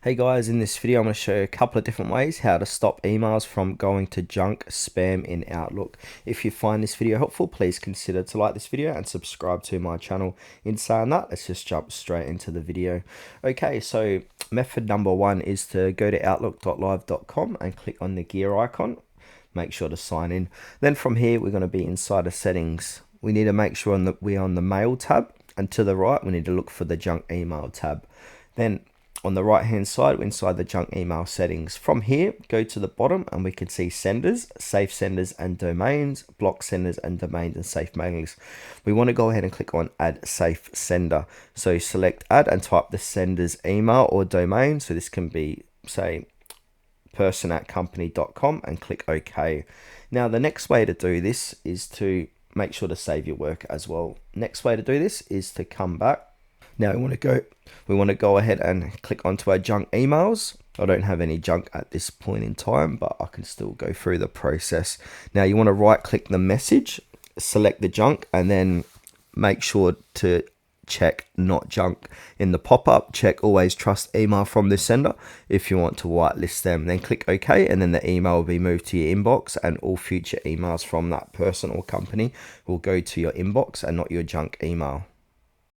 Hey guys, in this video I'm going to show you a couple of different ways how to stop emails from going to junk spam in Outlook. If you find this video helpful, please consider to like this video and subscribe to my channel. In saying that, let's just jump straight into the video. Okay, so method number one is to go to outlook.live.com and click on the gear icon. Make sure to sign in. Then from here we're going to be inside of settings. We need to make sure that we're on the mail tab, and to the right we need to look for the junk email tab. Then on the right hand side, inside the junk email settings. From here, go to the bottom and we can see senders, safe senders and domains, block senders and domains, and safe mailings. We want to go ahead and click on add safe sender. So select add and type the sender's email or domain. So this can be, say, person@company.com, and click OK. Now the next way to do this is to make sure to save your work as well. Next way to do this is to come back. Now we want to go ahead and click onto our junk emails. I don't have any junk at this point in time, but I can still go through the process. Now you want to right click the message, select the junk, and then make sure to check not junk in the pop-up. Check always trust email from the sender if you want to whitelist them. Then click OK, and then the email will be moved to your inbox, and all future emails from that person or company will go to your inbox and not your junk email.